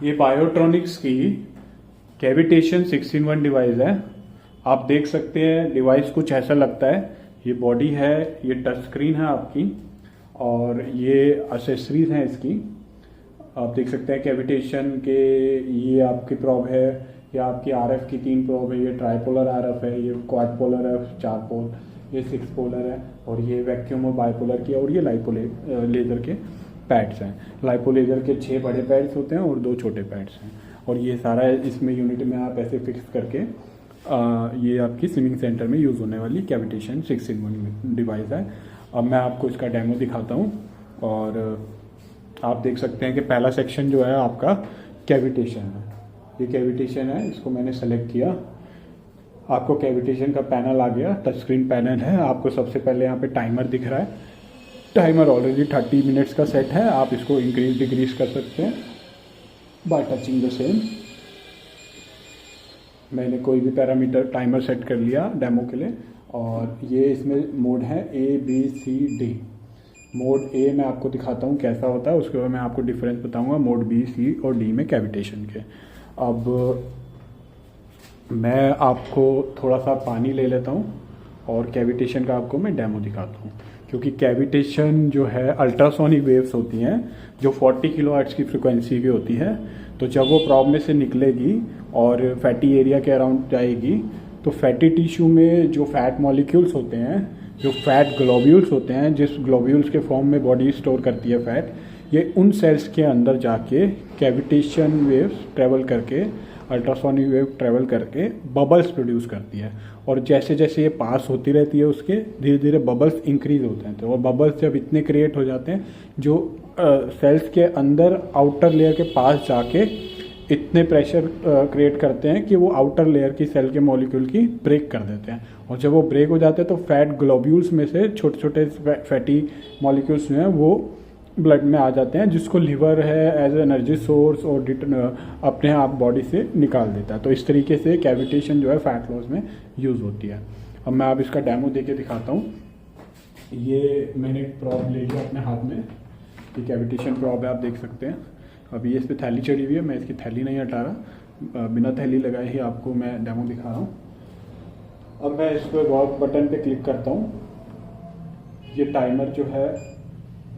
ये बायोट्रॉनिक्स की cavitation 6-in-1 device है। आप देख सकते हैं डिवाइस कुछ ऐसा लगता है। ये बॉडी है, ये टच स्क्रीन है आपकी, और ये एसेसरीज हैं इसकी। आप देख सकते हैं कैविटेशन के, ये आपकी प्रॉब है, ये आपकी आरएफ की 3 प्रॉब है, ये ट्राईपोलर आरएफ है, ये क्वाड पोलर है 4 पोल, ये 6 पोलर है, और ये वैक्यूम और बाइपोलर की, और ये लाइपो लेजर के पैड्स हैं। लाइपो लेजर के 6 बड़े पैड्स होते हैं और 2 छोटे पैड्स हैं, और ये सारा इसमें यूनिट में आप ऐसे फिक्स करके ये आपकी स्विमिंग सेंटर में यूज़ होने वाली कैविटेशन 6-in-1 डिवाइस है। अब मैं आपको इसका डेमो दिखाता हूँ। और आप देख सकते हैं कि पहला सेक्शन जो है आपका कैविटेशन है। ये कैविटेशन है, इसको मैंने सेलेक्ट किया। आपको कैविटेशन का पैनल आ गया, टच स्क्रीन पैनल है। आपको सबसे पहले यहाँ पे टाइमर दिख रहा है। टाइमर ऑलरेडी 30 मिनट्स का सेट है। आप इसको इंक्रीज डिक्रीज कर सकते हैं बाय टचिंग द सेम। मैंने कोई भी पैरामीटर टाइमर सेट कर लिया डेमो के लिए। और ये इसमें मोड है ABCD। मोड ए मैं आपको दिखाता हूँ कैसा होता है, उसके बाद मैं आपको डिफरेंस बताऊँगा मोड B, C और D में कैविटेशन के। अब मैं आपको थोड़ा सा पानी ले लेता हूँ और कैविटेशन का आपको मैं डेमो दिखाता हूँ। क्योंकि कैविटेशन जो है अल्ट्रासोनिक वेव्स होती हैं जो 40 किलोहर्ट्ज़ की फ्रिक्वेंसी की होती है। तो जब वो प्रॉब में से निकलेगी और फैटी एरिया के अराउंड जाएगी, तो फैटी टिश्यू में जो फैट मॉलिक्यूल्स होते हैं, जो फैट ग्लोब्यूल्स होते हैं, जिस ग्लोब्यूल्स के फॉर्म में बॉडी स्टोर करती है फैट, ये उन सेल्स के अंदर जाके कैविटेशन वेव्स ट्रेवल करके, अल्ट्रासोनिक वेव ट्रेवल करके बबल्स प्रोड्यूस करती है। और जैसे जैसे ये पास होती रहती है उसके धीरे धीरे बबल्स इंक्रीज होते हैं। तो और बबल्स जब इतने क्रिएट हो जाते हैं जो सेल्स के अंदर आउटर लेयर के पास जाके इतने प्रेशर क्रिएट करते हैं कि वो आउटर लेयर की सेल के मॉलिक्यूल की ब्रेक कर देते हैं। और जब वो ब्रेक हो जाते हैं तो फैट ग्लोब्यूल्स में से छोटे छोटे फैटी मॉलिक्यूल्स जो हैं वो ब्लड में आ जाते हैं, जिसको लिवर है एज एनर्जी सोर्स और अपने आप बॉडी से निकाल देता है। तो इस तरीके से कैविटेशन जो है फैट लॉस में यूज़ होती है। अब मैं आप इसका डेमो देके दिखाता हूँ। ये मैंने प्रॉब ले लिया अपने हाथ में, ये कैविटेशन प्रॉब है, आप देख सकते हैं। अभी ये इस पर थैली चढ़ी हुई है, मैं इसकी थैली नहीं हटा रहा, बिना थैली लगाए ही आपको मैं डेमो दिखा रहा हूँ। अब मैं इस पर वॉक बटन पे क्लिक करता हूँ। ये टाइमर जो है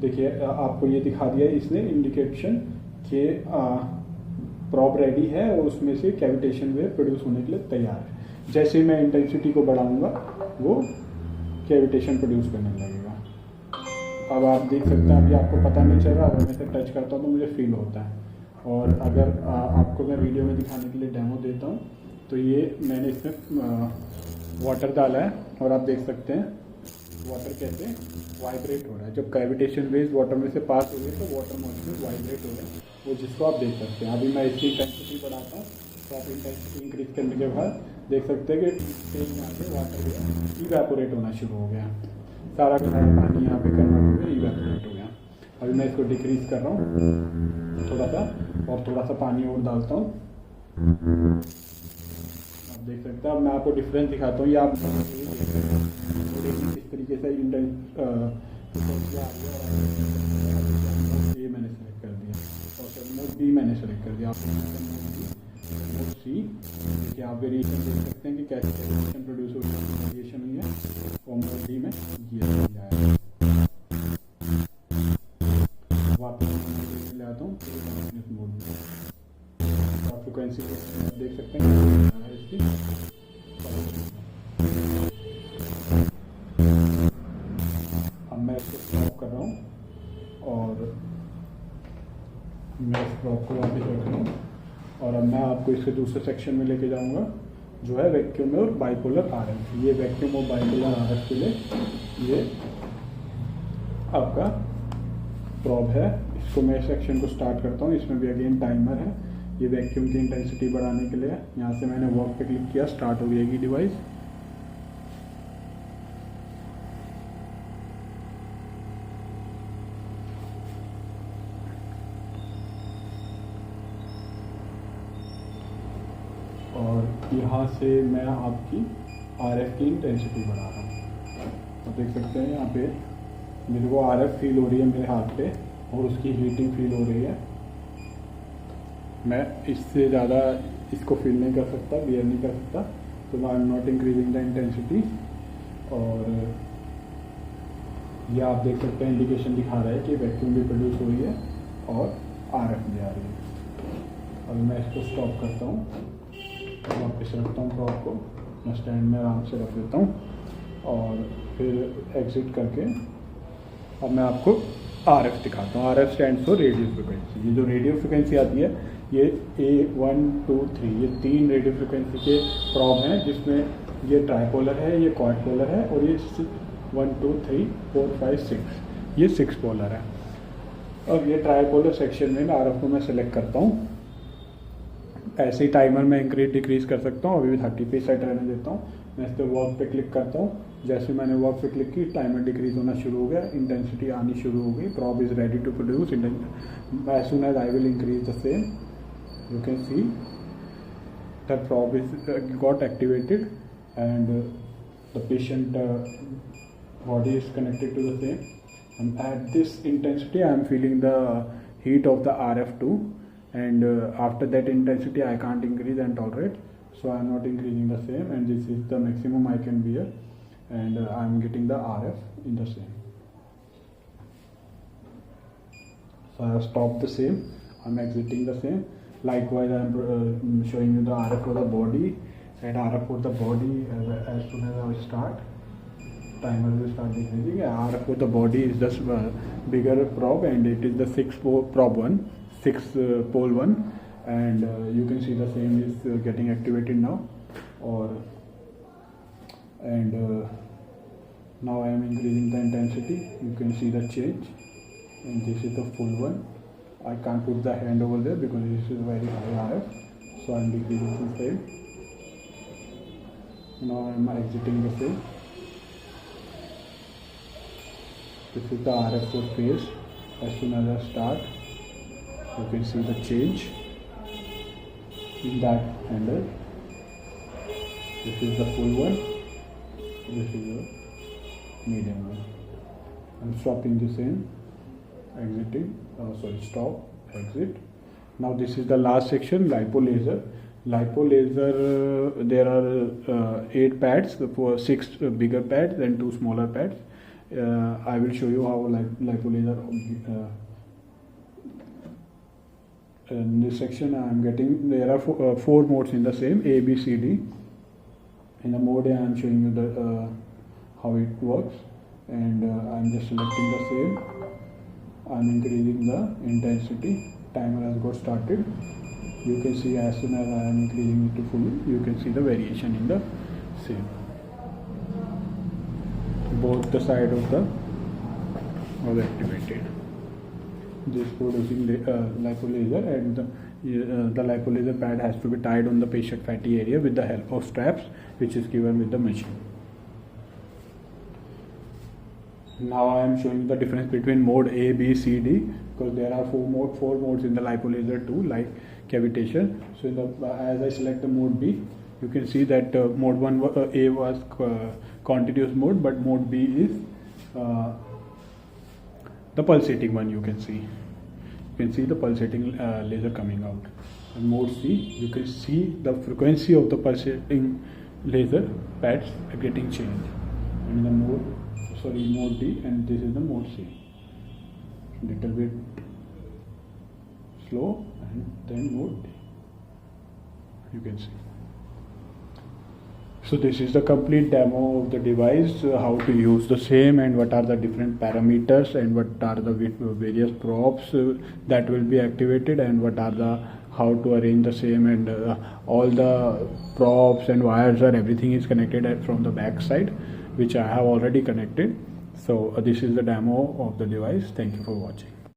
देखिए आपको ये दिखा दिया इसने इंडिकेशन कि प्रॉब रेडी है और उसमें से कैविटेशन वेव प्रोड्यूस होने के लिए तैयार है। जैसे मैं इंटेंसिटी को बढ़ाऊंगा वो कैविटेशन प्रोड्यूस करने लगेगा। अब आप देख सकते हैं, अभी आपको पता नहीं चल रहा, अगर मैं इसे टच करता हूँ तो मुझे फील होता है। और अगर आपको मैं वीडियो में दिखाने के लिए डेमो देता हूँ तो ये मैंने इसमें वाटर डाला है और आप देख सकते हैं वाटर कैसे वाइब्रेट हो रहा है। जब कैविटेशन वेव्स वाटर में से पास हो गई तो वाटर मॉलिक्यूल वाइब्रेट हो रहे हैं, वो जिसको आप देख सकते हैं। अभी मैं इसकी इंटेंसिटी बढ़ाता हूँ तो आप इंटेंसिटी इंक्रीज करने के बाद देख सकते हैं कि यहाँ पे वाटर इवेपोरेट होना शुरू हो गया। सारा का सारा पानी यहाँ पे कन्वर्ट हो गया, इवेपोरेट हो गया। अभी मैं इसको डिक्रीज कर रहा हूँ थोड़ा सा, और थोड़ा सा पानी और डालता हूँ। आप देख सकते हैं। अब मैं आपको डिफरेंस दिखाता हूँ। ये आप इस तरीके से ये मैंने सेलेक्ट कर दिया और मोड बी मैंने सेलेक्ट कर दिया। मोड सी कि आप वेरिएशन देख सकते हैं कि कैसे वेरिएशन प्रोड्यूस हो रही है, वेरिएशन हुई है। और मोड डी में ये आया। वापस ले आता हूँ मोड में, आप फ्रिक्वेंसी देख सकते हैं इसकी। अब मैं इसको स्टॉप कर रहा हूँ और मैं इस प्रॉब को वापस रख रहा हूँ। और अब मैं आपको इसके दूसरे सेक्शन में लेके जाऊँगा जो है वैक्यूम और बाइपोलर आरएफ। ये वैक्यूम और बाइपोलर आरएफ के लिए ये आपका प्रॉब है। इसको मैं सेक्शन को स्टार्ट करता हूँ। इसमें भी अगेन टाइमर है। ये वैक्यूम की इंटेंसिटी बढ़ाने के लिए, यहाँ से मैंने वर्क पे क्लिक किया, स्टार्ट हो जाएगी डिवाइस। और यहाँ से मैं आपकी आरएफ की इंटेंसिटी बढ़ा रहा हूँ। तो देख सकते हैं यहाँ पे मेरे को आरएफ फील हो रही है मेरे हाथ पे और उसकी हीटिंग फील हो रही है। मैं इससे ज़्यादा इसको फील नहीं कर सकता, बियर नहीं कर सकता, तो I am not increasing the intensity. और ये आप देख सकते हैं इंडिकेशन दिखा रहा है कि वैक्यूम भी प्रोड्यूस हो रही है और RF भी आ रही है। अब मैं इसको स्टॉप करता हूँ, वापस रखता हूँ प्रॉप को, मैं स्टैंड में आराम से रख देता हूँ और फिर एग्जिट करके अब मैं आपको RF दिखाता हूँ। RF stand for radio frequency. ये जो रेडियो फ्रिक्वेंसी आती है ये A1 2 3 ये 3 रेडियो फ्रिक्वेंसी के प्रॉब हैं, जिसमें ये ट्राईपोलर है, ये क्वाड्रोपोलर है और ये 1 2 3 4 5 6 ये 6 पोलर है। अब ये ट्राईपोलर सेक्शन में RF को मैं सेलेक्ट करता हूँ। ऐसे ही टाइमर में इंक्रीज डिक्रीज कर सकता हूँ। अभी भी 30 पे सेट रहने देता हूँ। मैं इस पर वर्क पे क्लिक करता हूँ। जैसे मैंने वर्क पे क्लिक की टाइमर डिक्रीज होना शुरू हो गया, इंटेंसिटी आनी शुरू हो गई। Probe is ready to produce. As soon as I will increase the same, you can see the probe is got activated and the patient body is connected to the same, and at this intensity I am feeling the heat of the RF2, and after that intensity I can't increase and tolerate, so I am not increasing the same, and this is the maximum I can bear, and I am getting the RF in the same. So I have stopped the same, I am exiting the same. Likewise, I am showing you the RF for the body, and RF for the body as soon as I start, timer will start decreasing. RF for the body is just bigger probe, and it is the 6 probe one, 6 pole one, and you can see the same is getting activated now. Now I am increasing the intensity. You can see the change, and this is the full one. I can't put the hand over there because this is very high RF, so I am decreasing the same. Now I am exiting the same. This is the RF for phase. As soon as I start, you can see the change in that handle. This is the full one. This is the medium one. I am stopping the same. Exiting, stop, exit. Now this is the last section, lipo laser. Lipo laser, there are 8 pads, 6 bigger pads and 2 smaller pads. I will show you how lipo laser. In this section I am getting, there are 4 modes in the same, A, B, C, D. In the mode A I am showing you the how it works, and I am just selecting the same. I am increasing the intensity. Timer has got started. You can see as soon as I am increasing it to full, you can see the variation in the same. Both the side of the was activated. This producing lipo laser, and the lipo laser pad has to be tied on the patient fatty area with the help of straps, which is given with the machine. Now I am showing the difference between mode A, B, C, D, because there are 4 modes in the lipo laser too, like cavitation. So as I select the mode B, you can see that mode 1 A was continuous mode, but mode B is the pulsating one. You can see the pulsating laser coming out. And mode C, you can see the frequency of the pulsating laser pads getting changed. And in the mode D, and this is the mode C. Little bit slow, and then mode D. You can see. So this is the complete demo of the device, how to use the same, and what are the different parameters, and what are the various probes that will be activated, and what are the how to arrange the same, and all the probes and wires or everything is connected from the back side, which I have already connected. So this is the demo of the device. Thank you for watching.